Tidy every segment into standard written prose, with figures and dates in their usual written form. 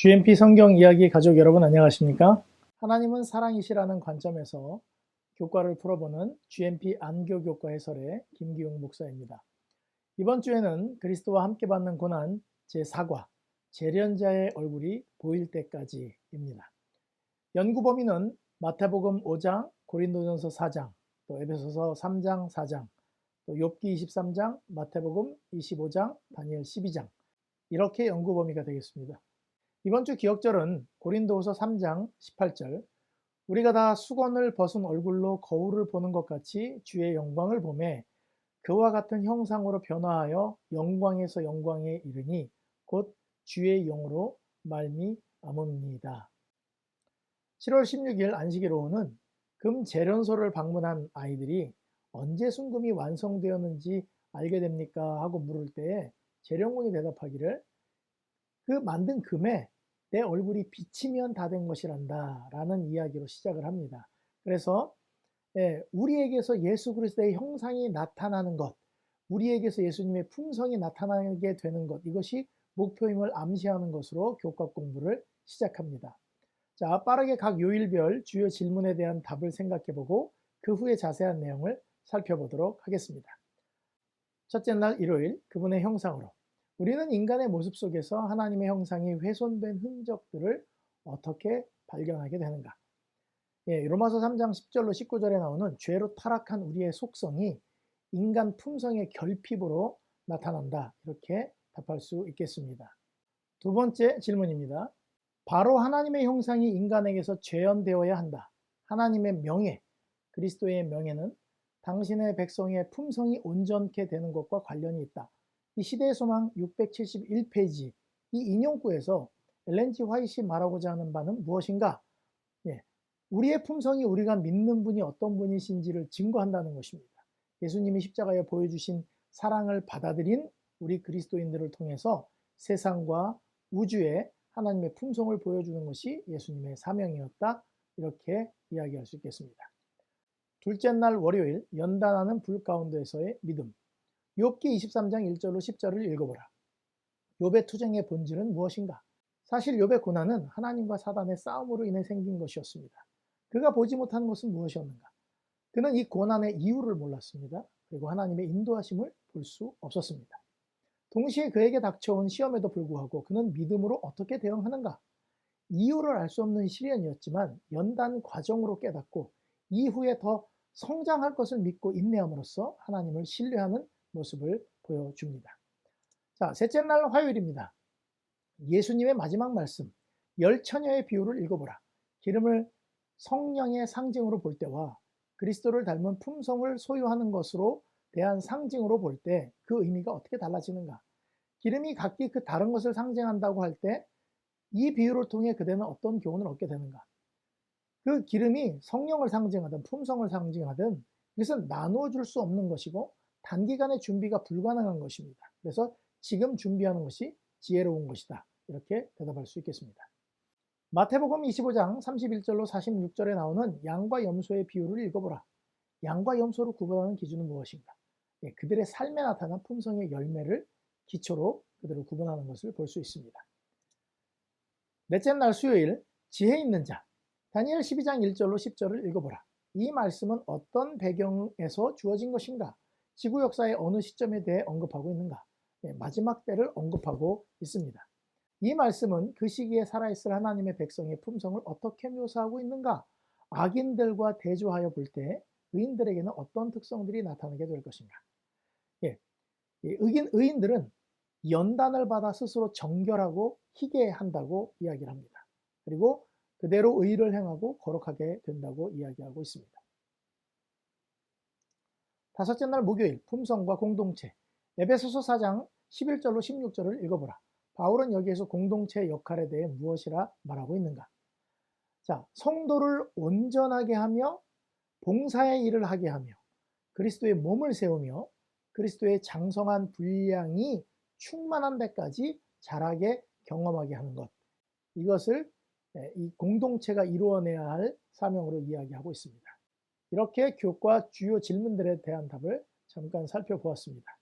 GMP 성경 이야기 가족 여러분 안녕하십니까? 하나님은 사랑이시라는 관점에서 교과를 풀어보는 GMP 안교 교과 해설의 김기용 목사입니다. 이번 주에는 그리스도와 함께 받는 고난 제4과 재련자의 얼굴이 보일 때까지입니다. 연구 범위는 마태복음 5장, 고린도전서 4장, 또 에베소서 3장, 4장, 또 욥기 23장, 마태복음 25장, 다니엘 12장 이렇게 연구 범위가 되겠습니다. 이번 주 기억절은 고린도후서 3장 18절 우리가 다 수건을 벗은 얼굴로 거울을 보는 것 같이 주의 영광을 보매 그와 같은 형상으로 변화하여 영광에서 영광에 이르니 곧 주의 영으로 말미암음이니이다. 7월 16일 안식일오후는 금 재련소를 방문한 아이들이 언제 순금이 완성되었는지 알게 됩니까? 하고 물을 때에 재련군이 대답하기를 그 만든 금에 내 얼굴이 비치면 다 된 것이란다 라는 이야기로 시작을 합니다. 그래서 우리에게서 예수 그리스도의 형상이 나타나는 것, 우리에게서 예수님의 품성이 나타나게 되는 것, 이것이 목표임을 암시하는 것으로 교과 공부를 시작합니다. 자, 빠르게 각 요일별 주요 질문에 대한 답을 생각해보고 그 후에 자세한 내용을 살펴보도록 하겠습니다. 첫째 날 일요일, 그분의 형상으로. 우리는 인간의 모습 속에서 하나님의 형상이 훼손된 흔적들을 어떻게 발견하게 되는가? 로마서 3장 10절로 19절에 나오는 죄로 타락한 우리의 속성이 인간 품성의 결핍으로 나타난다. 이렇게 답할 수 있겠습니다. 두 번째 질문입니다. 바로 하나님의 형상이 인간에게서 재현되어야 한다. 하나님의 명예, 그리스도의 명예는 당신의 백성의 품성이 온전케 되는 것과 관련이 있다. 이 시대의 소망 671페이지 이 인용구에서 엘렌 G 화이트이 말하고자 하는 바는 무엇인가? 우리의 품성이 우리가 믿는 분이 어떤 분이신지를 증거한다는 것입니다. 예수님이 십자가에 보여주신 사랑을 받아들인 우리 그리스도인들을 통해서 세상과 우주에 하나님의 품성을 보여주는 것이 예수님의 사명이었다. 이렇게 이야기할 수 있겠습니다. 둘째 날 월요일 연단하는 불 가운데서의 믿음. 욥기 23장 1절로 10절을 읽어보라. 욥의 투쟁의 본질은 무엇인가? 사실 욥의 고난은 하나님과 사단의 싸움으로 인해 생긴 것이었습니다. 그가 보지 못하는 것은 무엇이었는가? 그는 이 고난의 이유를 몰랐습니다. 그리고 하나님의 인도하심을 볼 수 없었습니다. 동시에 그에게 닥쳐온 시험에도 불구하고 그는 믿음으로 어떻게 대응하는가? 이유를 알 수 없는 시련이었지만 연단 과정으로 깨닫고 이후에 더 성장할 것을 믿고 인내함으로써 하나님을 신뢰하는 모습을 보여줍니다. 자, 셋째 날 화요일입니다. 예수님의 마지막 말씀, 열 처녀의 비유를 읽어보라. 기름을 성령의 상징으로 볼 때와 그리스도를 닮은 품성을 소유하는 것으로 대한 상징으로 볼 때 그 의미가 어떻게 달라지는가? 기름이 각기 그 다른 것을 상징한다고 할 때 이 비유를 통해 그대는 어떤 교훈을 얻게 되는가? 그 기름이 성령을 상징하든 품성을 상징하든 이것은 나누어 줄 수 없는 것이고 단기간에 준비가 불가능한 것입니다. 그래서 지금 준비하는 것이 지혜로운 것이다. 이렇게 대답할 수 있겠습니다. 마태복음 25장 31절로 46절에 나오는 양과 염소의 비유를 읽어보라. 양과 염소를 구분하는 기준은 무엇인가? 그들의 삶에 나타난 품성의 열매를 기초로 그들을 구분하는 것을 볼 수 있습니다. 넷째 날 수요일 지혜 있는 자. 다니엘 12장 1절로 10절을 읽어보라. 이 말씀은 어떤 배경에서 주어진 것인가? 지구 역사의 어느 시점에 대해 언급하고 있는가? 마지막 때를 언급하고 있습니다. 이 말씀은 그 시기에 살아있을 하나님의 백성의 품성을 어떻게 묘사하고 있는가? 악인들과 대조하여 볼 때 의인들에게는 어떤 특성들이 나타나게 될 것인가? 의인들은 연단을 받아 스스로 정결하고 희게 한다고 이야기를 합니다. 그리고 그대로 의를 행하고 거룩하게 된다고 이야기하고 있습니다. 다섯째 날 목요일 품성과 공동체. 에베소서 4장 11절로 16절을 읽어보라. 바울은 여기에서 공동체의 역할에 대해 무엇이라 말하고 있는가? 자, 성도를 온전하게 하며 봉사의 일을 하게 하며 그리스도의 몸을 세우며 그리스도의 장성한 분량이 충만한 데까지 자라게 경험하게 하는 것. 이것을 이 공동체가 이루어내야 할 사명으로 이야기하고 있습니다. 이렇게 교과 주요 질문들에 대한 답을 잠깐 살펴보았습니다.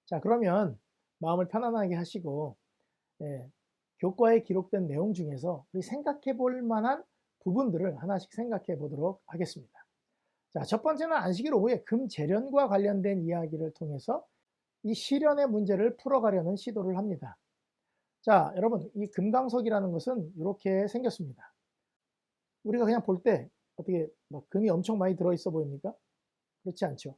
자, 그러면 마음을 편안하게 하시고 교과에 기록된 내용 중에서 우리 생각해 볼 만한 부분들을 하나씩 생각해 보도록 하겠습니다. 자, 첫 번째는 안식일 오후에 금 재련과 관련된 이야기를 통해서 이 실현의 문제를 풀어가려는 시도를 합니다. 자, 여러분, 이 금강석이라는 것은 이렇게 생겼습니다. 우리가 그냥 볼 때 어떻게 막 금이 엄청 많이 들어있어 보입니까? 그렇지 않죠.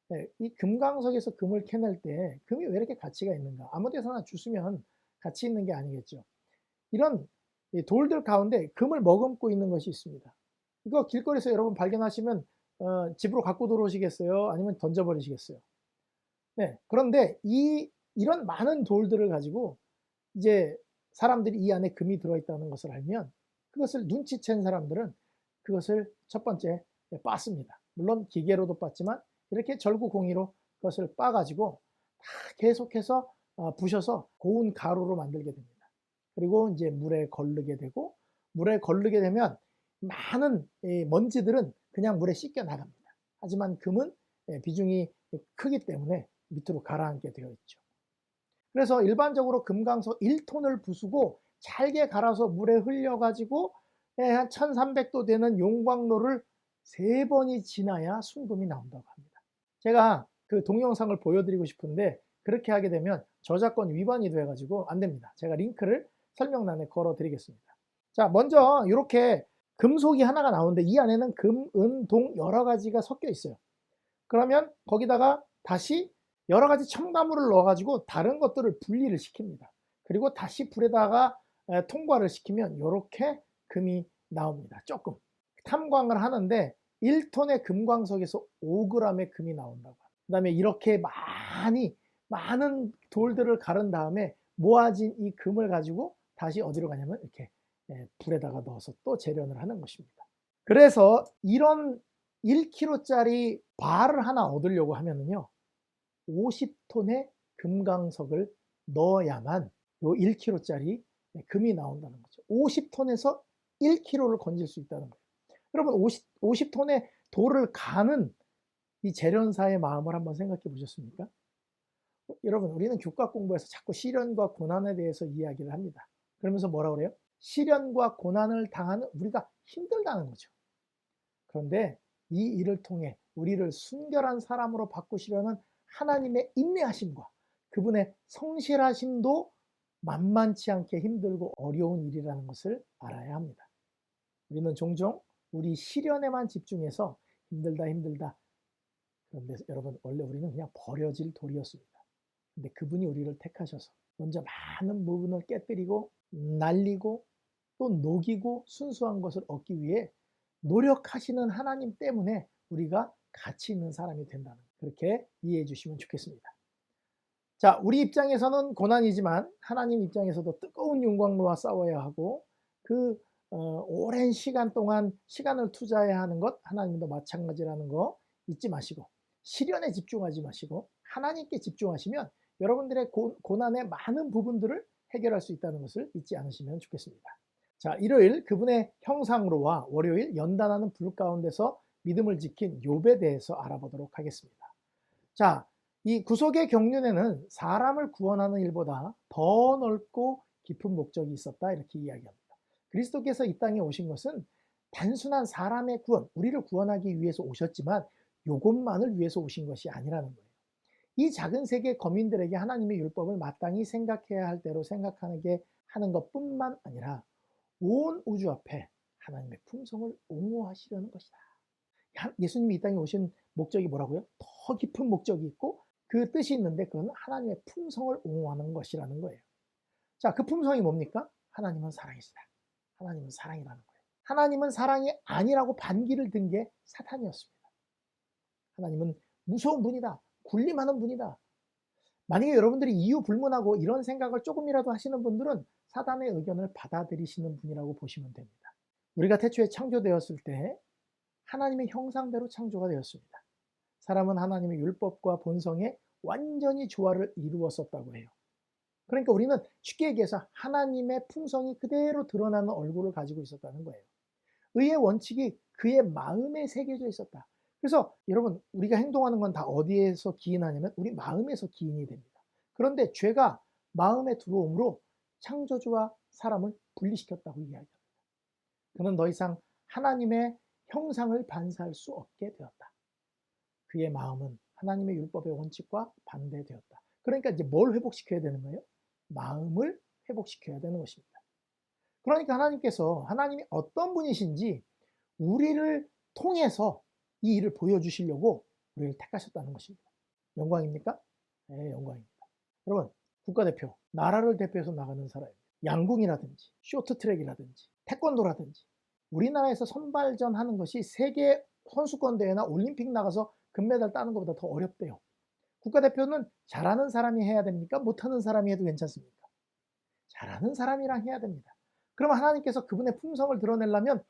네, 이 금강석에서 금을 캐낼 때 금이 왜 이렇게 가치가 있는가? 아무 데서나 주스면 가치 있는 게 아니겠죠. 이런 돌들 가운데 금을 머금고 있는 것이 있습니다. 이거 길거리에서 여러분 발견하시면 집으로 갖고 들어오시겠어요? 아니면 던져버리시겠어요? 네, 그런데 이런 많은 돌들을 가지고 이제 사람들이 이 안에 금이 들어있다는 것을 알면 그것을 눈치챈 사람들은 그것을 첫 번째 빻습니다. 물론 기계로도 빻지만 이렇게 절구공이로 그것을 빻아가지고 다 계속해서 부셔서 고운 가루로 만들게 됩니다. 그리고 이제 물에 거르게 되고, 물에 거르게 되면 많은 먼지들은 그냥 물에 씻겨 나갑니다. 하지만 금은 비중이 크기 때문에 밑으로 가라앉게 되어 있죠. 그래서 일반적으로 금강석 1톤을 부수고 잘게 갈아서 물에 흘려가지고 한 1300도 되는 용광로를 3번이 지나야 순금이 나온다고 합니다. 제가 그 동영상을 보여드리고 싶은데 그렇게 하게 되면 저작권 위반이 돼가지고 안 됩니다. 제가 링크를 설명란에 걸어 드리겠습니다. 자, 먼저 이렇게 금속이 하나가 나오는데 이 안에는 금, 은, 동 여러 가지가 섞여 있어요. 그러면 거기다가 다시 여러 가지 첨가물을 넣어가지고 다른 것들을 분리를 시킵니다. 그리고 다시 불에다가 통과를 시키면 이렇게 금이 나옵니다. 조금 탐광을 하는데 1톤의 금광석에서 5g의 금이 나온다고 합니다. 그 다음에 이렇게 많은 돌들을 가른 다음에 모아진 이 금을 가지고 다시 어디로 가냐면 이렇게 불에다가 넣어서 또 재련을 하는 것입니다. 그래서 이런 1kg짜리 발을 하나 얻으려고 하면은요 50톤의 금강석을 넣어야만 요 1kg짜리 금이 나온다는 거죠. 50톤에서 1kg를 건질 수 있다는 거예요. 여러분 50톤의 돌을 가는 이 재련사의 마음을 한번 생각해 보셨습니까? 여러분 우리는 교과 공부에서 자꾸 시련과 고난에 대해서 이야기를 합니다. 그러면서 뭐라 그래요? 시련과 고난을 당하는 우리가 힘들다는 거죠. 그런데 이 일을 통해 우리를 순결한 사람으로 바꾸시려는 하나님의 인내하심과 그분의 성실하심도 만만치 않게 힘들고 어려운 일이라는 것을 알아야 합니다. 우리는 종종 우리 시련에만 집중해서 힘들다. 그런데 여러분 원래 우리는 그냥 버려질 돌이었습니다. 근데 그분이 우리를 택하셔서 먼저 많은 부분을 깨뜨리고 날리고 또 녹이고 순수한 것을 얻기 위해 노력하시는 하나님 때문에 우리가 가치 있는 사람이 된다는 그렇게 이해해 주시면 좋겠습니다. 자, 우리 입장에서는 고난이지만 하나님 입장에서도 뜨거운 영광로와 싸워야 하고 그 오랜 시간 동안 시간을 투자해야 하는 것 하나님도 마찬가지라는 거 잊지 마시고 시련에 집중하지 마시고 하나님께 집중하시면 여러분들의 고난의 많은 부분들을 해결할 수 있다는 것을 잊지 않으시면 좋겠습니다. 자, 일요일 그분의 형상으로와 월요일 연단하는 불 가운데서 믿음을 지킨 욥에 대해서 알아보도록 하겠습니다. 자, 이 구속의 경륜에는 사람을 구원하는 일보다 더 넓고 깊은 목적이 있었다 이렇게 이야기합니다. 그리스도께서 이 땅에 오신 것은 단순한 사람의 구원, 우리를 구원하기 위해서 오셨지만 이것만을 위해서 오신 것이 아니라는 거예요. 이 작은 세계 거민들에게 하나님의 율법을 마땅히 생각해야 할 대로 생각하게 하는 것뿐만 아니라 온 우주 앞에 하나님의 품성을 옹호하시려는 것이다. 예수님이 이 땅에 오신 목적이 뭐라고요? 더 깊은 목적이 있고 그 뜻이 있는데 그건 하나님의 품성을 옹호하는 것이라는 거예요. 자, 그 품성이 뭡니까? 하나님은 사랑이시다. 하나님은 사랑이라는 거예요. 하나님은 사랑이 아니라고 반기를 든 게 사탄이었습니다. 하나님은 무서운 분이다. 군림하는 분이다. 만약에 여러분들이 이유 불문하고 이런 생각을 조금이라도 하시는 분들은 사단의 의견을 받아들이시는 분이라고 보시면 됩니다. 우리가 태초에 창조되었을 때 하나님의 형상대로 창조가 되었습니다. 사람은 하나님의 율법과 본성에 완전히 조화를 이루었었다고 해요. 그러니까 우리는 쉽게 얘기해서 하나님의 품성이 그대로 드러나는 얼굴을 가지고 있었다는 거예요. 의의 원칙이 그의 마음에 새겨져 있었다. 그래서 여러분 우리가 행동하는 건 다 어디에서 기인하냐면 우리 마음에서 기인이 됩니다. 그런데 죄가 마음에 들어옴으로 창조주와 사람을 분리시켰다고 이야기합니다. 그는 더 이상 하나님의 형상을 반사할 수 없게 되었다. 그의 마음은 하나님의 율법의 원칙과 반대되었다. 그러니까 이제 뭘 회복시켜야 되는 거예요? 마음을 회복시켜야 되는 것입니다. 그러니까 하나님께서 하나님이 어떤 분이신지 우리를 통해서 이 일을 보여주시려고 우리를 택하셨다는 것입니다. 영광입니까? 네, 영광입니다. 여러분, 국가대표, 나라를 대표해서 나가는 사람입니다. 양궁이라든지 쇼트트랙이라든지 태권도라든지 우리나라에서 선발전 하는 것이 세계 선수권 대회나 올림픽 나가서 금메달 따는 것보다 더 어렵대요. 국가대표는 잘하는 사람이 해야 됩니까? 못하는 사람이 해도 괜찮습니까? 잘하는 사람이랑 해야 됩니다. 그러면 하나님께서 그분의 품성을 드러내려면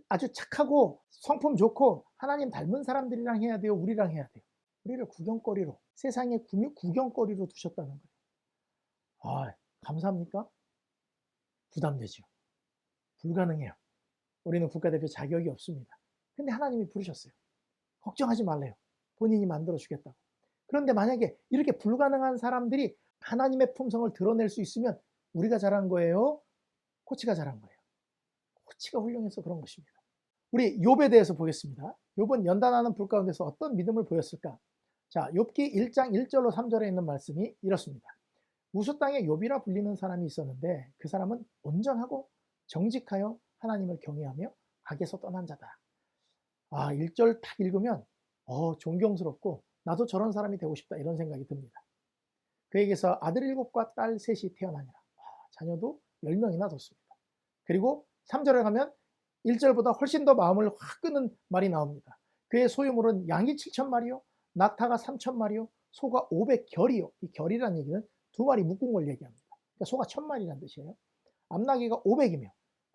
아주 착하고 성품 좋고 하나님 닮은 사람들이랑 해야 돼요? 우리랑 해야 돼요? 우리를 구경거리로, 세상의 구경거리로 두셨다는 거예요. 아, 감사합니까? 부담되죠. 불가능해요. 우리는 국가대표 자격이 없습니다. 근데 하나님이 부르셨어요. 걱정하지 말래요. 본인이 만들어 주겠다고. 그런데 만약에 이렇게 불가능한 사람들이 하나님의 품성을 드러낼 수 있으면 우리가 잘한 거예요? 코치가 잘한 거예요? 코치가 훌륭해서 그런 것입니다. 우리 욥에 대해서 보겠습니다. 욥은 연단하는 불 가운데서 어떤 믿음을 보였을까? 자, 욥기 1장 1절로 3절에 있는 말씀이 이렇습니다. 우수 땅에 욥이라 불리는 사람이 있었는데 그 사람은 온전하고 정직하여 하나님을 경외하며 악에서 떠난 자다. 1절 딱 읽으면 존경스럽고 나도 저런 사람이 되고 싶다 이런 생각이 듭니다. 그에게서 아들 7과 딸 3이 태어나니라. 자녀도 10명이나 뒀습니다. 그리고 3절에 가면 1절보다 훨씬 더 마음을 확 끄는 말이 나옵니다. 그의 소유물은 양이 7,000마리요, 낙타가 3,000마리요, 소가 500결이요. 이 결이라는 얘기는 2마리 묶은 걸 얘기합니다. 그러니까 소가 1,000마리라는 뜻이에요. 암나귀가 500이며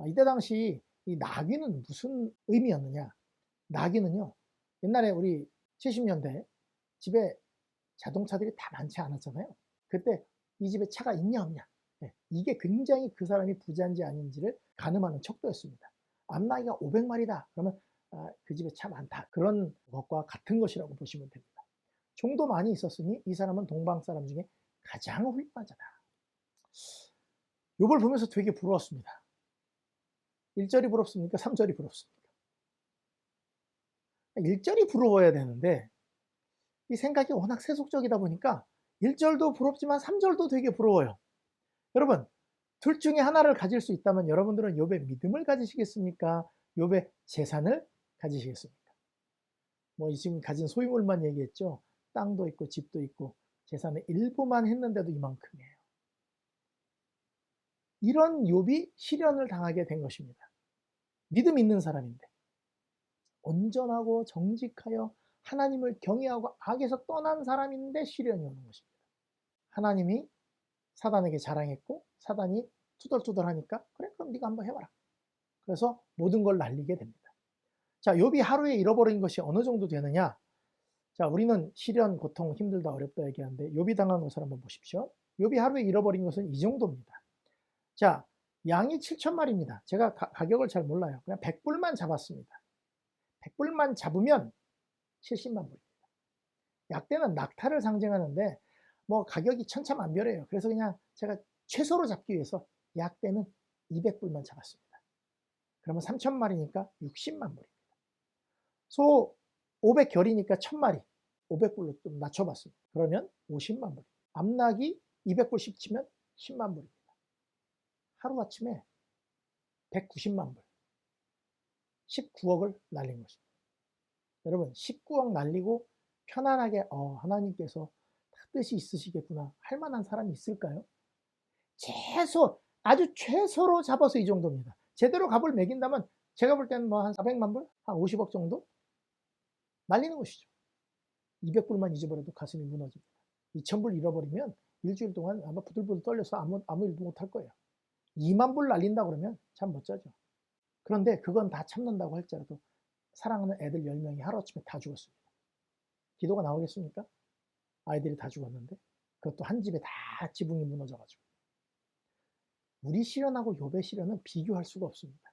이때 당시 이 나귀는 무슨 의미였느냐? 나귀는요, 옛날에 우리 70년대 집에 자동차들이 다 많지 않았잖아요. 그때 이 집에 차가 있냐 없냐, 이게 굉장히 그 사람이 부자인지 아닌지를 가늠하는 척도였습니다. 암나귀가 500마리다 그러면 그 집에 차 많다, 그런 것과 같은 것이라고 보시면 됩니다. 종도 많이 있었으니 이 사람은 동방 사람 중에 가장 훌륭한 자다. 욥을 보면서 되게 부러웠습니다. 1절이 부럽습니까? 3절이 부럽습니까? 1절이 부러워야 되는데 이 생각이 워낙 세속적이다 보니까 1절도 부럽지만 3절도 되게 부러워요. 여러분, 둘 중에 하나를 가질 수 있다면 여러분들은 욥의 믿음을 가지시겠습니까? 욥의 재산을 가지시겠습니까? 지금 가진 소유물만 얘기했죠. 땅도 있고 집도 있고 재산의 일부만 했는데도 이만큼이에요. 이런 욥이 시련을 당하게 된 것입니다. 믿음 있는 사람인데 온전하고 정직하여 하나님을 경외하고 악에서 떠난 사람인데 시련이 오는 것입니다. 하나님이 사단에게 자랑했고 사단이 투덜투덜하니까 그래 그럼 네가 한번 해봐라. 그래서 모든 걸 날리게 됩니다. 자, 욥이 하루에 잃어버린 것이 어느 정도 되느냐? 자, 우리는 시련, 고통, 힘들다, 어렵다 얘기하는데 욥이 당한 것을 한번 보십시오. 욥이 하루에 잃어버린 것은 이 정도입니다. 자, 양이 7,000마리입니다. 제가 가격을 잘 몰라요. 그냥 100불만 잡았습니다. 100불만 잡으면 70만 불입니다. 약대는 낙타를 상징하는데 가격이 천차만별이에요. 그래서 그냥 제가 최소로 잡기 위해서 약대는 200불만 잡았습니다. 그러면 3,000마리니까 60만 불입니다. 소 500결이니까 1,000마리 500불로 좀 낮춰봤습니다. 그러면 50만 불. 암나귀 200불씩 치면 10만 불입니다. 하루아침에 190만 불, 19억을 날린 것입니다. 여러분, 19억 날리고 편안하게 하나님께서 뜻이 있으시겠구나 할 만한 사람이 있을까요? 아주 최소로 잡아서 이 정도입니다. 제대로 값을 매긴다면 제가 볼 때는 한 400만 불? 한 50억 정도? 날리는 것이죠. 200불만 잊어버려도 가슴이 무너집니다. 2,000불 잃어버리면 일주일 동안 아마 부들부들 떨려서 아무 일도 못할 거예요. 2만 불 날린다 그러면 잠 못 자죠. 그런데 그건 다 참는다고 할지라도 사랑하는 애들 10명이 하루아침에 다 죽었습니다. 기도가 나오겠습니까? 아이들이 다 죽었는데 그것도 한 집에 다 지붕이 무너져가지고. 우리 시련하고 욥의 시련은 비교할 수가 없습니다.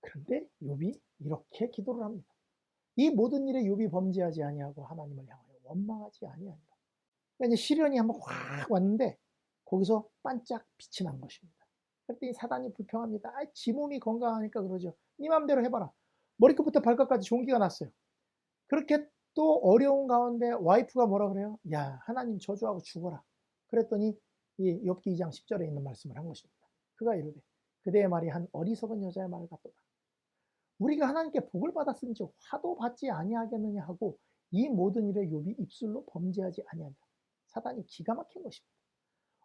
그런데 욥이 이렇게 기도를 합니다. 이 모든 일에 욥이 범죄하지 아니하고 하나님을 향하여 원망하지 아니하니라. 그러니까 이제 시련이 한번 확 왔는데 거기서 반짝 빛이 난 것입니다. 그랬더니 사단이 불평합니다. 아, 지 몸이 건강하니까 그러죠. 네 맘대로 해봐라. 머리끝부터 발끝까지 종기가 났어요. 그렇게 또 어려운 가운데 와이프가 뭐라 그래요? 야, 하나님 저주하고 죽어라. 그랬더니 이 욥기 2장 10절에 있는 말씀을 한 것입니다. 그가 이르되 그대의 말이 한 어리석은 여자의 말을 같도다. 우리가 하나님께 복을 받았은지 화도 받지 아니하겠느냐 하고 이 모든 일에 욥이 입술로 범죄하지 아니하냐. 사단이 기가 막힌 것입니다.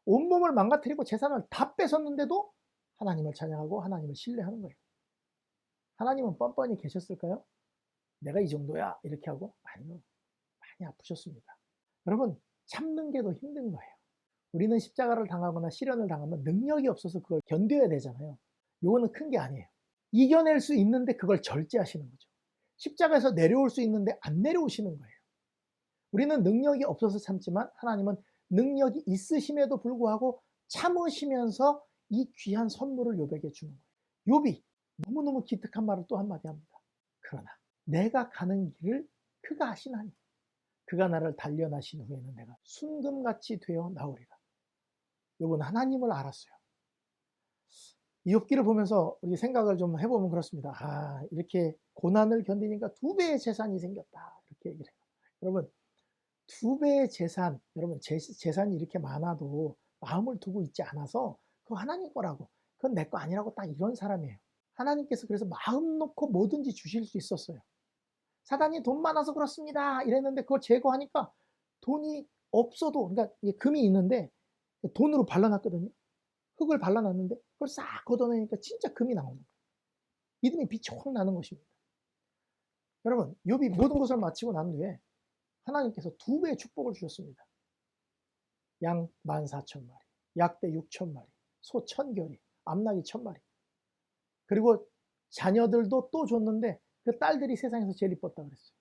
온몸을 망가뜨리고 재산을 다 뺏었는데도 하나님을 찬양하고 하나님을 신뢰하는 거예요. 하나님은 뻔뻔히 계셨을까요? 내가 이 정도야 이렇게 하고? 아니요. 많이 아프셨습니다. 여러분, 참는 게 더 힘든 거예요. 우리는 십자가를 당하거나 시련을 당하면 능력이 없어서 그걸 견뎌야 되잖아요. 요거는 큰 게 아니에요. 이겨낼 수 있는데 그걸 절제하시는 거죠. 십자가에서 내려올 수 있는데 안 내려오시는 거예요. 우리는 능력이 없어서 참지만 하나님은 능력이 있으심에도 불구하고 참으시면서 이 귀한 선물을 욥에게 주는 거예요. 욥이 너무너무 기특한 말을 또 한마디 합니다. 그러나 내가 가는 길을 그가 아시나니 그가 나를 단련하신 후에는 내가 순금같이 되어 나오리라. 욥은 하나님을 알았어요. 이 욥기를 보면서 우리 생각을 좀 해보면 그렇습니다. 아, 이렇게 고난을 견디니까 2배의 재산이 생겼다. 이렇게 얘기를 해요. 여러분, 2배의 재산, 여러분 재산이 이렇게 많아도 마음을 두고 있지 않아서 그거 하나님 거라고, 그건 내 거 아니라고 딱 이런 사람이에요. 하나님께서 그래서 마음 놓고 뭐든지 주실 수 있었어요. 사단이 돈 많아서 그렇습니다 이랬는데 그걸 제거하니까 돈이 없어도, 그러니까 금이 있는데 돈으로 발라놨거든요. 흙을 발라놨는데 그걸 싹 걷어내니까 진짜 금이 나오는 거예요. 믿음의 빛이 확 나는 것입니다. 여러분, 욥이 모든 것을 마치고 난 뒤에 하나님께서 2배의 축복을 주셨습니다. 양 14,000마리, 약대 6,000마리, 소 1,000결이, 암나귀 1,000마리. 그리고 자녀들도 또 줬는데 그 딸들이 세상에서 제일 이뻤다 그랬어요.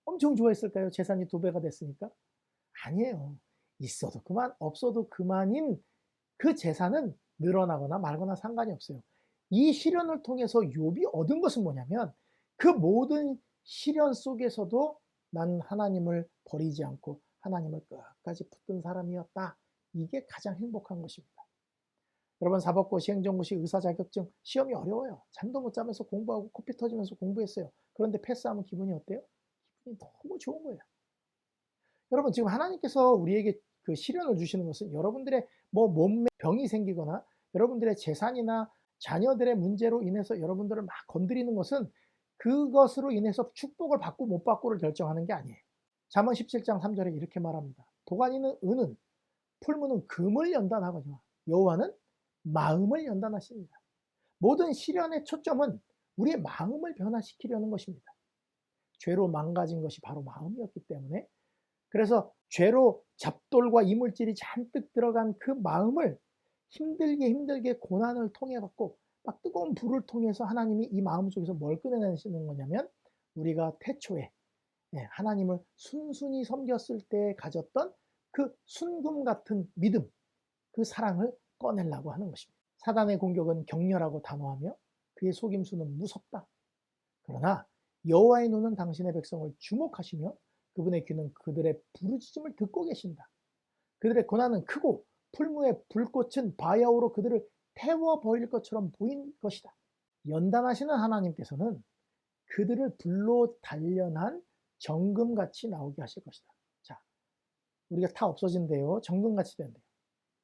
엄청 좋아했을까요? 재산이 2배가 됐으니까? 아니에요. 있어도 그만, 없어도 그만인 그 재산은 늘어나거나 말거나 상관이 없어요. 이 시련을 통해서 욥이 얻은 것은 뭐냐면 그 모든 시련 속에서도 난 하나님을 버리지 않고 하나님을 끝까지 붙든 사람이었다. 이게 가장 행복한 것입니다. 여러분, 사법고시, 행정고시, 의사자격증 시험이 어려워요. 잠도 못 자면서 공부하고 코피 터지면서 공부했어요. 그런데 패스하면 기분이 어때요? 기분이 너무 좋은 거예요. 여러분, 지금 하나님께서 우리에게 그 시련을 주시는 것은 여러분들의 뭐 몸에 병이 생기거나 여러분들의 재산이나 자녀들의 문제로 인해서 여러분들을 막 건드리는 것은 그것으로 인해서 축복을 받고 못 받고를 결정하는 게 아니에요. 잠언 17장 3절에 이렇게 말합니다. 도가니는 은은, 풀무는 금을 연단하거니와 여호와는 마음을 연단하십니다. 모든 시련의 초점은 우리의 마음을 변화시키려는 것입니다. 죄로 망가진 것이 바로 마음이었기 때문에, 그래서 죄로 잡돌과 이물질이 잔뜩 들어간 그 마음을 힘들게 고난을 통해 갖고 막 뜨거운 불을 통해서 하나님이 이 마음 속에서 뭘 꺼내내시는 거냐면 우리가 태초에 하나님을 순순히 섬겼을 때 가졌던 그 순금 같은 믿음, 그 사랑을 꺼내려고 하는 것입니다. 사단의 공격은 격렬하고 단호하며 그의 속임수는 무섭다. 그러나 여호와의 눈은 당신의 백성을 주목하시며 그분의 귀는 그들의 부르짖음을 듣고 계신다. 그들의 고난은 크고 풀무의 불꽃은 바야흐로 그들을 태워버릴 것처럼 보인 것이다. 연단하시는 하나님께서는 그들을 불로 단련한 정금같이 나오게 하실 것이다. 자, 우리가 다 없어진대요. 정금같이 된대요.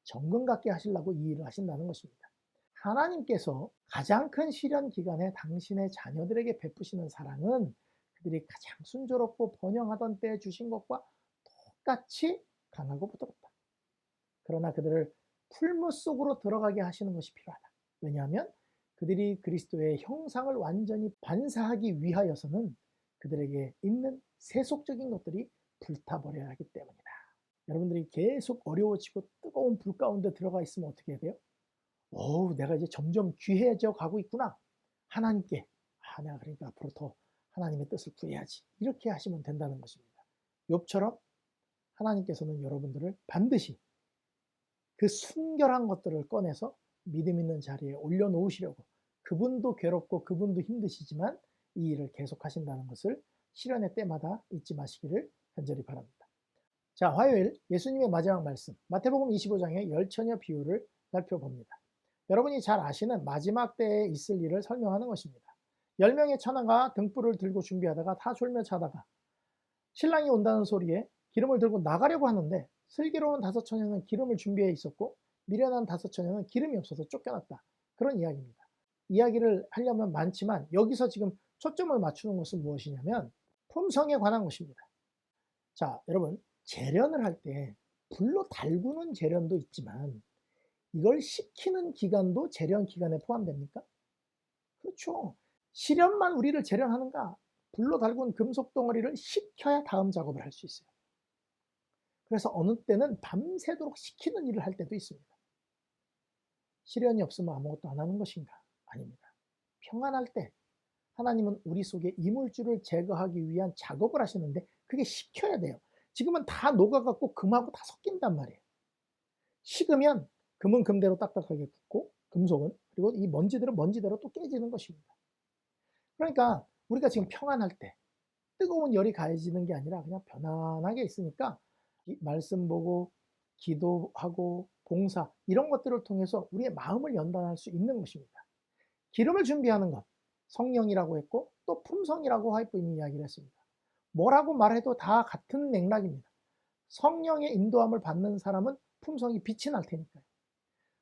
정금 같게 하시려고 이 일을 하신다는 것입니다. 하나님께서 가장 큰 시련 기간에 당신의 자녀들에게 베푸시는 사랑은 그들이 가장 순조롭고 번영하던 때에 주신 것과 똑같이 강하고 부드럽다. 그러나 그들을 풀무 속으로 들어가게 하시는 것이 필요하다. 왜냐하면 그들이 그리스도의 형상을 완전히 반사하기 위하여서는 그들에게 있는 세속적인 것들이 불타버려야 하기 때문이다. 여러분들이 계속 어려워지고 뜨거운 불 가운데 들어가 있으면 어떻게 해야 돼요? 내가 이제 점점 귀해져 가고 있구나. 하나님께, 내가 그러니까 앞으로 더 하나님의 뜻을 구해야지. 이렇게 하시면 된다는 것입니다. 욥처럼 하나님께서는 여러분들을 반드시 그 순결한 것들을 꺼내서 믿음 있는 자리에 올려놓으시려고, 그분도 괴롭고 그분도 힘드시지만 이 일을 계속 하신다는 것을 시련의 때마다 잊지 마시기를 간절히 바랍니다. 자, 화요일 예수님의 마지막 말씀, 마태복음 25장의 열처녀 비유를 살펴봅니다. 여러분이 잘 아시는 마지막 때에 있을 일을 설명하는 것입니다. 10명의 처녀가 등불을 들고 준비하다가 다 졸며 자다가 신랑이 온다는 소리에 기름을 들고 나가려고 하는데 슬기로운 5처녀는 기름을 준비해 있었고 미련한 5처녀는 기름이 없어서 쫓겨났다. 그런 이야기입니다. 이야기를 하려면 많지만 여기서 지금 초점을 맞추는 것은 무엇이냐면 품성에 관한 것입니다. 자, 여러분, 재련을 할 때 불로 달구는 재련도 있지만 이걸 식히는 기간도 재련 기간에 포함됩니까? 그렇죠. 실현만 우리를 재련하는가? 불로 달군 금속 덩어리를 식혀야 다음 작업을 할 수 있어요. 그래서 어느 때는 밤새도록 식히는 일을 할 때도 있습니다. 시련이 없으면 아무것도 안 하는 것인가? 아닙니다. 평안할 때 하나님은 우리 속에 이물질을 제거하기 위한 작업을 하시는데 그게 식혀야 돼요. 지금은 다 녹아갖고 금하고 다 섞인단 말이에요. 식으면 금은 금대로 딱딱하게 굳고 금속은, 그리고 이 먼지들은 먼지대로 또 깨지는 것입니다. 그러니까 우리가 지금 평안할 때 뜨거운 열이 가해지는 게 아니라 그냥 편안하게 있으니까 말씀 보고 기도하고 봉사 이런 것들을 통해서 우리의 마음을 연단할 수 있는 것입니다. 기름을 준비하는 것, 성령이라고 했고 또 품성이라고 화이프님이 이야기를 했습니다. 뭐라고 말해도 다 같은 맥락입니다. 성령의 인도함을 받는 사람은 품성이 빛이 날 테니까요.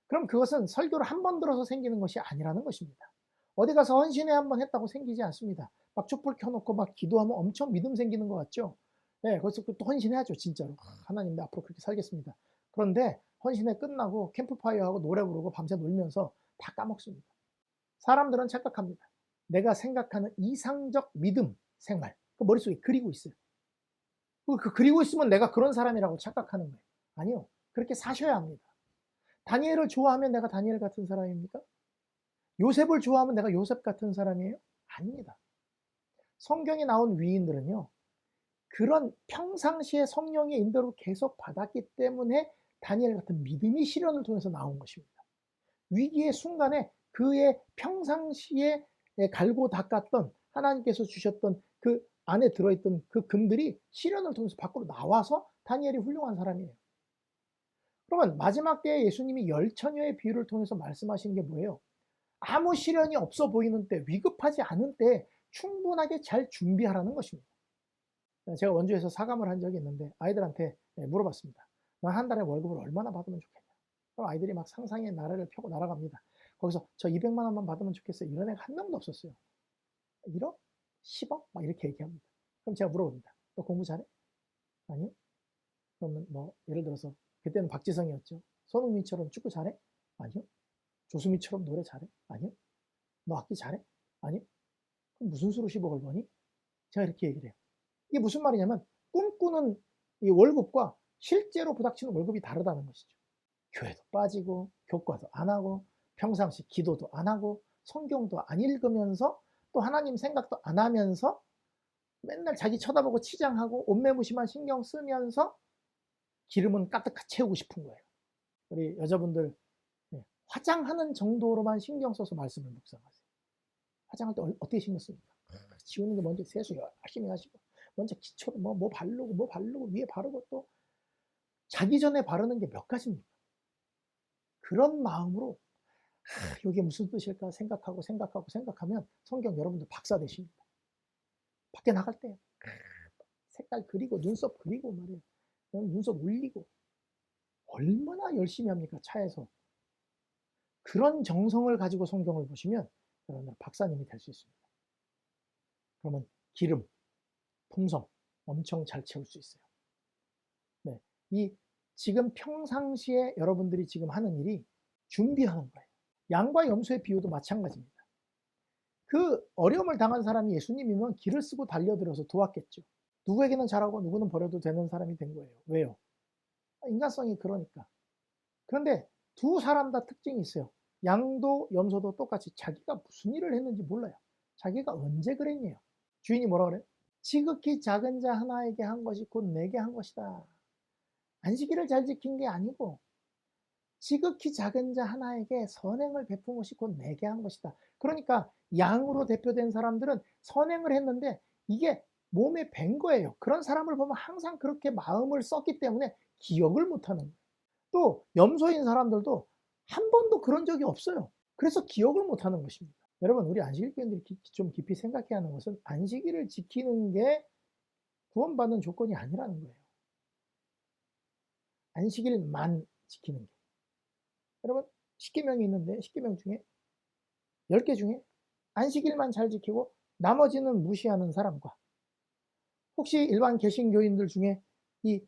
그럼 그것은 설교를 한 번 들어서 생기는 것이 아니라는 것입니다. 어디 가서 헌신회 한 번 했다고 생기지 않습니다. 막 촛불 켜놓고 막 기도하면 엄청 믿음 생기는 것 같죠? 네, 그래서 또 헌신해야죠, 진짜로. 하나님, 내 앞으로 그렇게 살겠습니다. 그런데 헌신회 끝나고 캠프파이어하고 노래 부르고 밤새 놀면서 다 까먹습니다. 사람들은 착각합니다. 내가 생각하는 이상적 믿음 생활, 그 머릿속에 그리고 있어요. 그 그리고 있으면 내가 그런 사람이라고 착각하는 거예요. 아니요, 그렇게 사셔야 합니다. 다니엘을 좋아하면 내가 다니엘 같은 사람입니까? 요셉을 좋아하면 내가 요셉 같은 사람이에요? 아닙니다. 성경에 나온 위인들은요, 그런 평상시에 성령의 인도를 계속 받았기 때문에 다니엘 같은 믿음이 시련을 통해서 나온 것입니다. 위기의 순간에 그의 평상시에 갈고 닦았던 하나님께서 주셨던 그 안에 들어있던 그 금들이 시련을 통해서 밖으로 나와서 다니엘이 훌륭한 사람이에요. 그러면 마지막 때에 예수님이 10처녀의 비유를 통해서 말씀하신 게 뭐예요? 아무 시련이 없어 보이는 때, 위급하지 않은 때 충분하게 잘 준비하라는 것입니다. 제가 원주에서 사감을 한 적이 있는데 아이들한테 물어봤습니다. 너 한 달에 월급을 얼마나 받으면 좋겠냐? 그럼 아이들이 막 상상의 나래를 펴고 날아갑니다. 거기서 저 200만 원만 받으면 좋겠어요. 이런 애가 한 명도 없었어요. 1억? 10억? 막 이렇게 얘기합니다. 그럼 제가 물어봅니다. 너 공부 잘해? 아니요. 그러면 뭐 예를 들어서 그때는 박지성이었죠. 손흥민처럼 축구 잘해? 아니요. 조수미처럼 노래 잘해? 아니요. 너 악기 잘해? 아니요. 그럼 무슨 수로 10억을 버니? 제가 이렇게 얘기를 해요. 이게 무슨 말이냐면 꿈꾸는 이 월급과 실제로 부닥치는 월급이 다르다는 것이죠. 교회도 빠지고 교과도 안 하고 평상시 기도도 안 하고 성경도 안 읽으면서 또 하나님 생각도 안 하면서 맨날 자기 쳐다보고 치장하고 옷매무심만 신경 쓰면서 기름은 가득 채우고 싶은 거예요. 우리 여자분들 화장하는 정도로만 신경 써서 말씀을 묵상하세요. 화장할 때 어떻게 신경 씁니까? 지우는 게 먼저 세수 열심히 하시고 먼저 기초로 뭐 바르고 위에 바르고 또 자기 전에 바르는 게 몇 가지입니까? 그런 마음으로 이게 무슨 뜻일까 생각하면 성경 여러분들 박사 되십니다. 밖에 나갈 때 색깔 그리고 눈썹 그리고 말이에요. 눈썹 올리고 얼마나 열심히 합니까? 차에서. 그런 정성을 가지고 성경을 보시면 여러분들 박사님이 될 수 있습니다. 그러면 기름, 품성 엄청 잘 채울 수 있어요. 네, 이 지금 평상시에 여러분들이 지금 하는 일이 준비하는 거예요. 양과 염소의 비유도 마찬가지입니다. 그 어려움을 당한 사람이 예수님이면 길을 쓰고 달려들어서 도왔겠죠. 누구에게는 잘하고 누구는 버려도 되는 사람이 된 거예요. 왜요? 인간성이 그러니까. 그런데 두 사람 다 특징이 있어요. 양도 염소도 똑같이 자기가 무슨 일을 했는지 몰라요. 자기가 언제 그랬냐요. 주인이 뭐라 그래요? 지극히 작은 자 하나에게 한 것이 곧 내게 한 것이다. 안식일을 잘 지킨 게 아니고 지극히 작은 자 하나에게 선행을 베푼 것이 곧 내게 한 것이다. 그러니까 양으로 대표된 사람들은 선행을 했는데 이게 몸에 밴 거예요. 그런 사람을 보면 항상 그렇게 마음을 썼기 때문에 기억을 못하는 거예요. 또 염소인 사람들도 한 번도 그런 적이 없어요. 그래서 기억을 못하는 것입니다. 여러분, 우리 안식일교인들이 좀 깊이 생각해야 하는 것은 안식일을 지키는 게 구원받는 조건이 아니라는 거예요. 안식일만 지키는 게. 여러분, 10계명이 있는데 10계명 중에 10개 중에 안식일만 잘 지키고 나머지는 무시하는 사람과, 혹시 일반 개신교인들 중에 이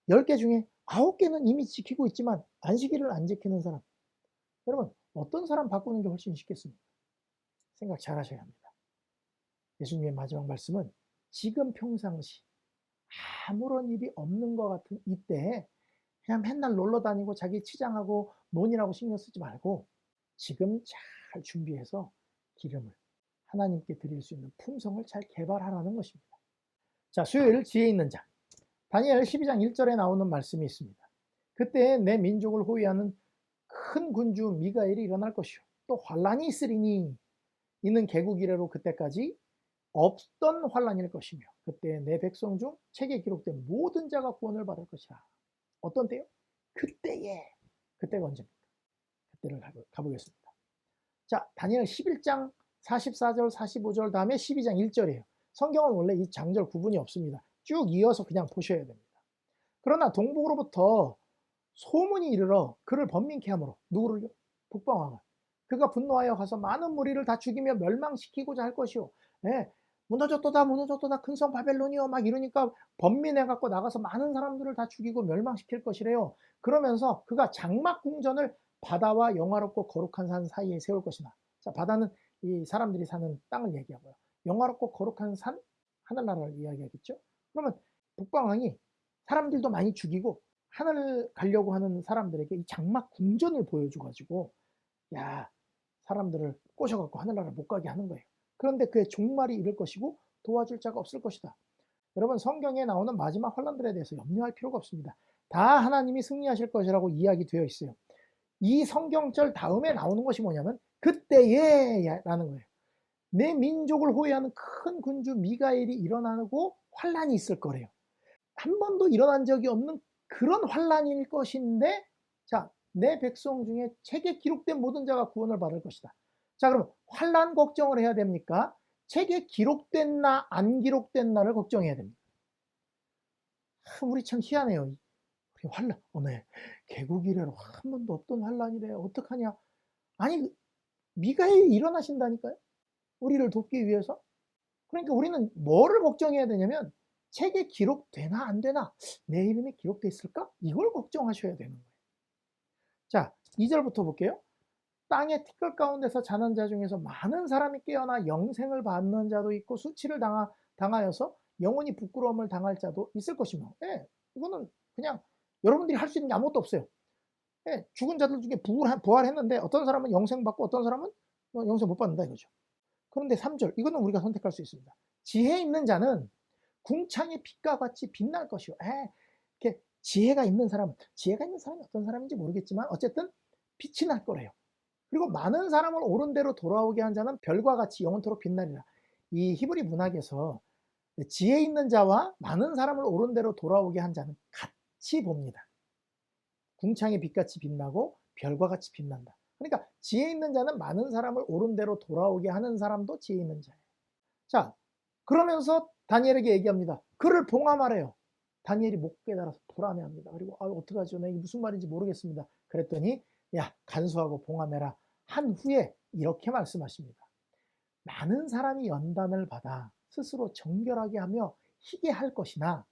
10개 중에 9개는 이미 지키고 있지만 안식일을 안 지키는 사람, 여러분, 어떤 사람 바꾸는 게 훨씬 쉽겠습니까? 생각 잘 하셔야 합니다. 예수님의 마지막 말씀은 지금 평상시 아무런 일이 없는 것 같은 이때에 그냥 맨날 놀러 다니고 자기 치장하고 논이라고 신경 쓰지 말고 지금 잘 준비해서 기름을 하나님께 드릴 수 있는 품성을 잘 개발하라는 것입니다. 자, 수요일 지혜 있는 자. 다니엘 12장 1절에 나오는 말씀이 있습니다. 그때 내 민족을 호위하는 큰 군주 미가엘이 일어날 것이요 또 환란이 있으리니 이는 개국 이래로 그때까지 없던 환란일 것이며 그때 내 백성 중 책에 기록된 모든 자가 구원을 받을 것이라. 어떤 때요? 그때에. 그때가 언제입니까? 그때를 가보겠습니다. 자, 다니엘 11장 44절 45절 다음에 12장 1절이에요. 성경은 원래 이 장절 구분이 없습니다. 쭉 이어서 그냥 보셔야 됩니다. 그러나 동북으로부터 소문이 이르러 그를 번민케 하므로, 누구를요? 북방왕을. 그가 분노하여 가서 많은 무리를 다 죽이며 멸망시키고자 할 것이요. 네, 무너졌도다 무너졌도다 큰 성 바벨론이요 막 이러니까 번민해갖고 나가서 많은 사람들을 다 죽이고 멸망시킬 것이래요. 그러면서 그가 장막 궁전을 바다와 영화롭고 거룩한 산 사이에 세울 것이나. 자, 바다는 이 사람들이 사는 땅을 얘기하고요. 영화롭고 거룩한 산, 하늘나라를 이야기하겠죠. 그러면 북방왕이 사람들도 많이 죽이고 하늘 가려고 하는 사람들에게 이 장막 궁전을 보여줘가지고, 야, 사람들을 꼬셔갖고 하늘나라 못 가게 하는 거예요. 그런데 그의 종말이 이를 것이고 도와줄 자가 없을 것이다. 여러분, 성경에 나오는 마지막 환란들에 대해서 염려할 필요가 없습니다. 다 하나님이 승리하실 것이라고 이야기되어 있어요. 이 성경절 다음에 나오는 것이 뭐냐면 그때에 라는 거예요. 내 민족을 호위하는 큰 군주 미가엘이 일어나고 환란이 있을 거래요. 한 번도 일어난 적이 없는 그런 환란일 것인데, 자, 내 백성 중에 책에 기록된 모든 자가 구원을 받을 것이다. 자, 그럼 환란 걱정을 해야 됩니까? 책에 기록됐나 안 기록됐나를 걱정해야 됩니다. 우리 참 희한해요. 우리 환란, 어메, 개국 이래로 한 번도 없던 환란이래. 어떡하냐? 아니, 미가엘이 일어나신다니까요. 우리를 돕기 위해서. 그러니까 우리는 뭐를 걱정해야 되냐면 책에 기록되나 안 되나, 내 이름이 기록돼 있을까? 이걸 걱정하셔야 되는 거예요. 자, 2절부터 볼게요. 땅의 티끌 가운데서 자는 자 중에서 많은 사람이 깨어나 영생을 받는 자도 있고 수치를 당하여서 영원히 부끄러움을 당할 자도 있을 것이며, 예, 이거는 그냥 여러분들이 할 수 있는 게 아무것도 없어요. 예, 죽은 자들 중에 부활했는데 어떤 사람은 영생 받고 어떤 사람은 영생 못 받는다 이거죠. 그런데 3절, 이거는 우리가 선택할 수 있습니다. 지혜 있는 자는 궁창의 빛과 같이 빛날 것이요. 이렇게 지혜가 있는 사람이 어떤 사람인지 모르겠지만 어쨌든 빛이 날 거래요. 그리고 많은 사람을 옳은 대로 돌아오게 한 자는 별과 같이 영원토록 빛나리라. 이 히브리 문학에서 지혜 있는 자와 많은 사람을 옳은 대로 돌아오게 한 자는 같이 봅니다. 궁창의 빛같이 빛나고 별과 같이 빛난다. 그러니까 지혜 있는 자는 많은 사람을 옳은 대로 돌아오게 하는 사람도 지혜 있는 자예요. 자, 그러면서 다니엘에게 얘기합니다. 그를 봉함하래요. 다니엘이 못 깨달아서 불안해합니다. 그리고 어떡하죠? 이게 무슨 말인지 모르겠습니다. 그랬더니 야, 간수하고 봉함해라 한 후에 이렇게 말씀하십니다. 많은 사람이 연단을 받아 스스로 정결하게 하며 희게 할 것이나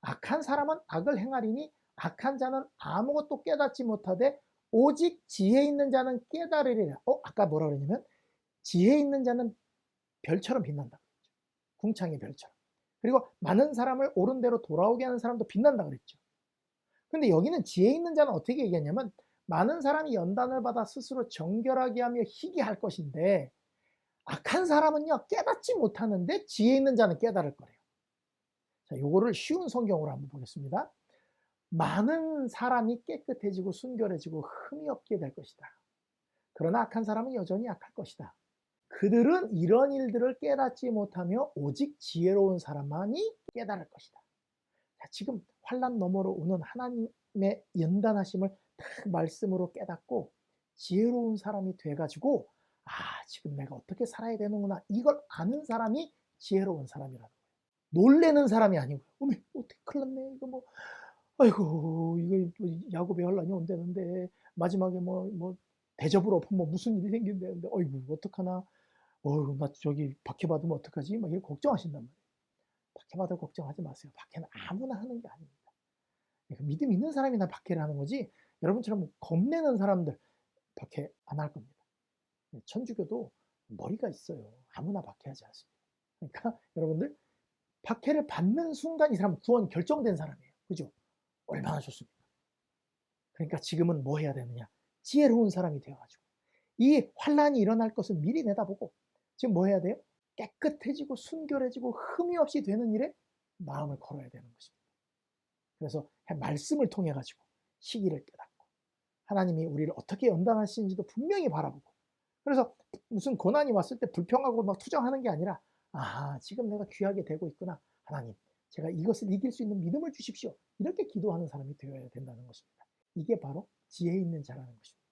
악한 사람은 악을 행하리니 악한 자는 아무것도 깨닫지 못하되 오직 지혜 있는 자는 깨달으리라. 아까 뭐라 그랬냐면 지혜 있는 자는 별처럼 빛난다. 궁창의 별처럼. 그리고 많은 사람을 옳은 대로 돌아오게 하는 사람도 빛난다 그랬죠. 근데 여기는 지혜 있는 자는 어떻게 얘기했냐면 많은 사람이 연단을 받아 스스로 정결하게 하며 희게 할 것인데 악한 사람은요 깨닫지 못하는데 지혜 있는 자는 깨달을 거래요. 자, 요거를 쉬운 성경으로 한번 보겠습니다. 많은 사람이 깨끗해지고 순결해지고 흠이 없게 될 것이다. 그러나 악한 사람은 여전히 악할 것이다. 그들은 이런 일들을 깨닫지 못하며 오직 지혜로운 사람만이 깨달을 것이다. 자, 지금 환난 너머로 오는 하나님의 연단하심을 딱 말씀으로 깨닫고 지혜로운 사람이 돼가지고 지금 내가 어떻게 살아야 되는구나 이걸 아는 사람이 지혜로운 사람이라는 거예요. 놀래는 사람이 아니고요. 어머 어떻게 큰일 났네 이거 뭐 아이고 이거 야곱의 혼란이 온다는데 마지막에 뭐 대접을 엎으면 무슨 일이 생긴다는데 어이구 어떡하나 나 저기 박해받으면 어떡하지 막 이렇게 걱정하신단 말이에요. 박해받을 걱정하지 마세요. 박해는 아무나 하는 게 아닙니다. 믿음 있는 사람이나 박해를 하는 거지 여러분처럼 겁내는 사람들 박해 안 할 겁니다. 천주교도 머리가 있어요. 아무나 박해하지 않습니다. 그러니까 여러분들 박해를 받는 순간 이 사람 구원 결정된 사람이에요. 그죠? 얼마나 좋습니까? 그러니까 지금은 뭐 해야 되느냐? 지혜로운 사람이 되어가지고 이 환란이 일어날 것을 미리 내다보고 지금 뭐 해야 돼요? 깨끗해지고 순결해지고 흠이 없이 되는 일에 마음을 걸어야 되는 것입니다. 그래서 말씀을 통해 가지고 시기를 깨닫고 하나님이 우리를 어떻게 연단하시는지도 분명히 바라보고 그래서 무슨 고난이 왔을 때 불평하고 막 투정하는 게 아니라 지금 내가 귀하게 되고 있구나. 하나님 제가 이것을 이길 수 있는 믿음을 주십시오. 이렇게 기도하는 사람이 되어야 된다는 것입니다. 이게 바로 지혜 있는 자라는 것입니다.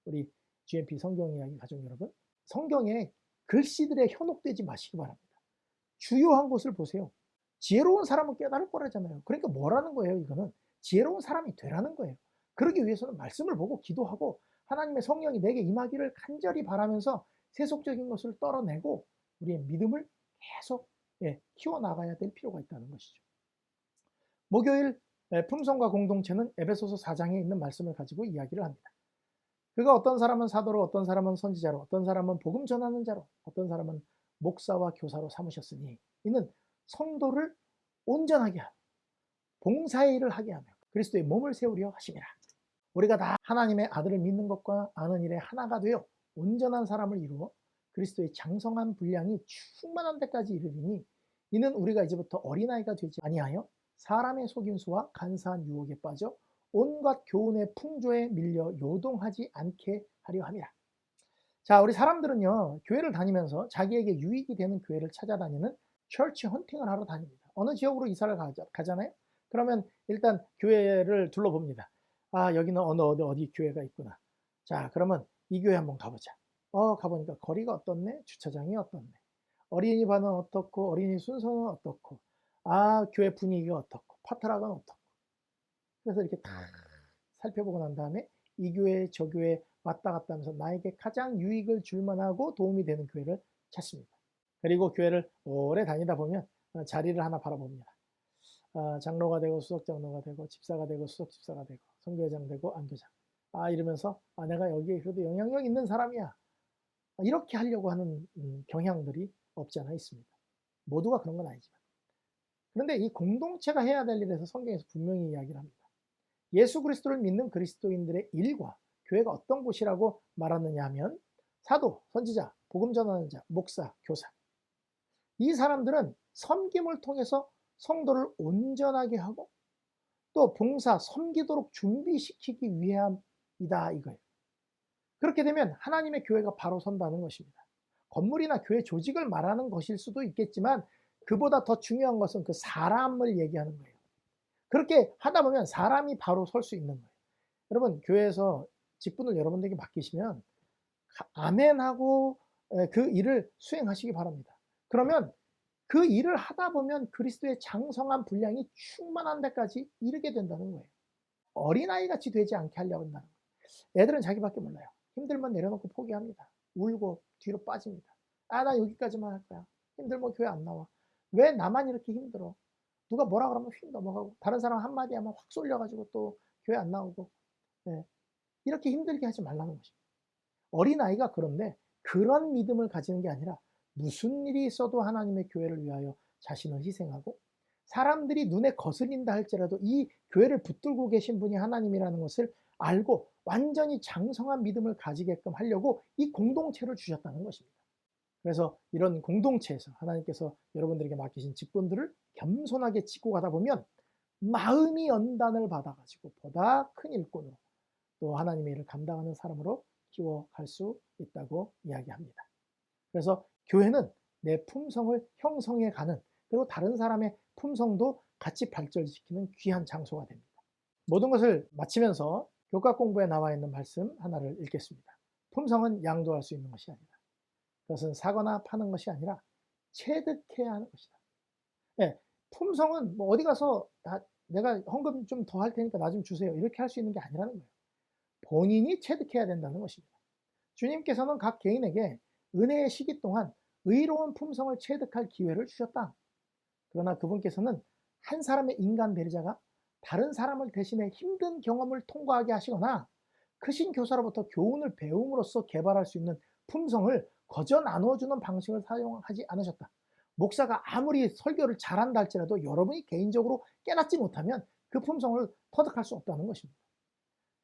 우리 GMP 성경 이야기 가족 여러분, 성경에 글씨들에 현혹되지 마시기 바랍니다. 주요한 것을 보세요. 지혜로운 사람은 깨달을 거라잖아요. 그러니까 뭐라는 거예요? 이거는 지혜로운 사람이 되라는 거예요. 그러기 위해서는 말씀을 보고 기도하고 하나님의 성령이 내게 임하기를 간절히 바라면서 세속적인 것을 떨어내고 우리의 믿음을 계속 키워나가야 될 필요가 있다는 것이죠. 목요일 품성과 공동체는 에베소서 4장에 있는 말씀을 가지고 이야기를 합니다. 그가 어떤 사람은 사도로, 어떤 사람은 선지자로, 어떤 사람은 복음 전하는 자로, 어떤 사람은 목사와 교사로 삼으셨으니 이는 성도를 온전하게 하고 봉사의 일을 하게 하며 그리스도의 몸을 세우려 하심이라. 우리가 다 하나님의 아들을 믿는 것과 아는 일에 하나가 되어 온전한 사람을 이루어 그리스도의 장성한 분량이 충만한 데까지 이르리니 이는 우리가 이제부터 어린아이가 되지 아니하여 사람의 속임수와 간사한 유혹에 빠져 온갖 교훈의 풍조에 밀려 요동하지 않게 하려 함이라. 자, 우리 사람들은요 교회를 다니면서 자기에게 유익이 되는 교회를 찾아다니는 처치 헌팅을 하러 다닙니다. 어느 지역으로 이사를 가잖아요. 그러면 일단 교회를 둘러봅니다. 여기는 어디 교회가 있구나. 자, 그러면 이 교회 한번 가보자. 가보니까 거리가 어떻네? 주차장이 어떻네? 어린이반은 어떻고 어린이 순서는 어떻고 교회 분위기가 어떻고 파트락은 어떻고 그래서 이렇게 다 살펴보고 난 다음에 이 교회 저 교회 왔다 갔다 하면서 나에게 가장 유익을 줄 만하고 도움이 되는 교회를 찾습니다. 그리고 교회를 오래 다니다 보면 자리를 하나 바라봅니다. 장로가 되고 수석장로가 되고 집사가 되고 수석집사가 되고 선교회장 되고 안교장 이러면서 내가 여기에 그래도 영향력 있는 사람이야 이렇게 하려고 하는 경향들이 없지 않아 있습니다. 모두가 그런 건 아니지만 그런데 이 공동체가 해야 될 일에서 성경에서 분명히 이야기를 합니다. 예수 그리스도를 믿는 그리스도인들의 일과 교회가 어떤 곳이라고 말하느냐 하면 사도, 선지자, 복음 전하는 자, 목사, 교사 이 사람들은 섬김을 통해서 성도를 온전하게 하고 또 봉사, 섬기도록 준비시키기 위함이다 이거예요. 그렇게 되면 하나님의 교회가 바로 선다는 것입니다. 건물이나 교회 조직을 말하는 것일 수도 있겠지만 그보다 더 중요한 것은 그 사람을 얘기하는 거예요. 그렇게 하다 보면 사람이 바로 설 수 있는 거예요. 여러분 교회에서 직분을 여러분들에게 맡기시면 아멘하고 그 일을 수행하시기 바랍니다. 그러면 그 일을 하다 보면 그리스도의 장성한 분량이 충만한 데까지 이르게 된다는 거예요. 어린아이같이 되지 않게 하려고 한다는 거예요. 애들은 자기밖에 몰라요. 힘들면 내려놓고 포기합니다. 울고 뒤로 빠집니다. 나 여기까지만 할 거야. 힘들면 교회 안 나와. 왜 나만 이렇게 힘들어? 누가 뭐라 그러면 휙 넘어가고 다른 사람 한마디 하면 확 쏠려가지고 또 교회 안 나오고 이렇게 힘들게 하지 말라는 것입니다. 어린아이가 그런데 그런 믿음을 가지는 게 아니라 무슨 일이 있어도 하나님의 교회를 위하여 자신을 희생하고 사람들이 눈에 거슬린다 할지라도 이 교회를 붙들고 계신 분이 하나님이라는 것을 알고 완전히 장성한 믿음을 가지게끔 하려고 이 공동체를 주셨다는 것입니다. 그래서 이런 공동체에서 하나님께서 여러분들에게 맡기신 직분들을 겸손하게 지고 가다 보면 마음이 연단을 받아가지고 보다 큰 일꾼으로 또 하나님의 일을 감당하는 사람으로 키워갈 수 있다고 이야기합니다. 그래서 교회는 내 품성을 형성해 가는 그리고 다른 사람의 품성도 같이 발전시키는 귀한 장소가 됩니다. 모든 것을 마치면서 교과 공부에 나와 있는 말씀 하나를 읽겠습니다. 품성은 양도할 수 있는 것이 아니다. 그것은 사거나 파는 것이 아니라 체득해야 하는 것이다. 예, 품성은 뭐 어디 가서 내가 헌금 좀 더 할 테니까 나 좀 주세요. 이렇게 할 수 있는 게 아니라는 거예요. 본인이 체득해야 된다는 것입니다. 주님께서는 각 개인에게 은혜의 시기 동안 의로운 품성을 체득할 기회를 주셨다. 그러나 그분께서는 한 사람의 인간 배려자가 다른 사람을 대신해 힘든 경험을 통과하게 하시거나 크신 교사로부터 교훈을 배움으로써 개발할 수 있는 품성을 거저 나누어주는 방식을 사용하지 않으셨다. 목사가 아무리 설교를 잘한다 할지라도 여러분이 개인적으로 깨닫지 못하면 그 품성을 터득할 수 없다는 것입니다.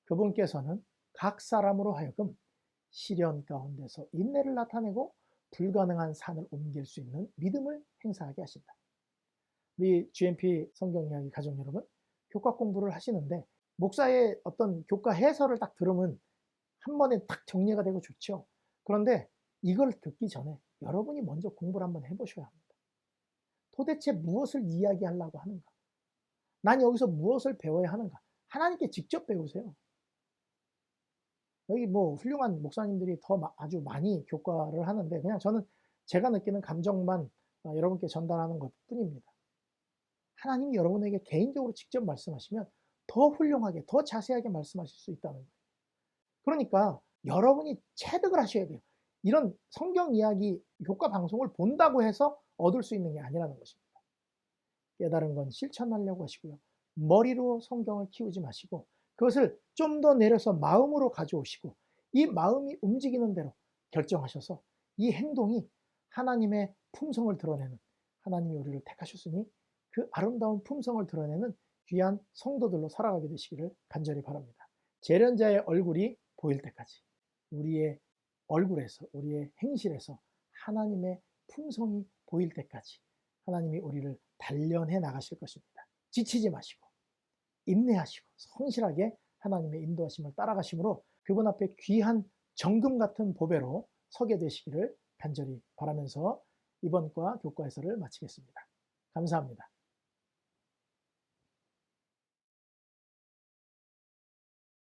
그분께서는 각 사람으로 하여금 시련 가운데서 인내를 나타내고 불가능한 산을 옮길 수 있는 믿음을 행사하게 하신다. 우리 GMP 성경 이야기 가족 여러분, 교과 공부를 하시는데 목사의 어떤 교과 해설을 딱 들으면 한 번에 딱 정리가 되고 좋죠. 그런데 이걸 듣기 전에 여러분이 먼저 공부를 한번 해보셔야 합니다. 도대체 무엇을 이야기하려고 하는가? 난 여기서 무엇을 배워야 하는가? 하나님께 직접 배우세요. 여기 뭐 훌륭한 목사님들이 더 아주 많이 교과를 하는데 그냥 저는 제가 느끼는 감정만 여러분께 전달하는 것 뿐입니다. 하나님이 여러분에게 개인적으로 직접 말씀하시면 더 훌륭하게, 더 자세하게 말씀하실 수 있다는 거예요. 그러니까 여러분이 체득을 하셔야 돼요. 이런 성경 이야기 교과 방송을 본다고 해서 얻을 수 있는 게 아니라는 것입니다. 깨달은 건 실천하려고 하시고요. 머리로 성경을 키우지 마시고 그것을 좀 더 내려서 마음으로 가져오시고 이 마음이 움직이는 대로 결정하셔서 이 행동이 하나님의 품성을 드러내는, 하나님이 우리를 택하셨으니 그 아름다운 품성을 드러내는 귀한 성도들로 살아가게 되시기를 간절히 바랍니다. 재련자의 얼굴이 보일 때까지 우리의 얼굴에서, 우리의 행실에서 하나님의 품성이 보일 때까지 하나님이 우리를 단련해 나가실 것입니다. 지치지 마시고 인내하시고 성실하게 하나님의 인도하심을 따라가심으로 그분 앞에 귀한 정금 같은 보배로 서게 되시기를 간절히 바라면서 이번 과 교과 해설을 마치겠습니다. 감사합니다.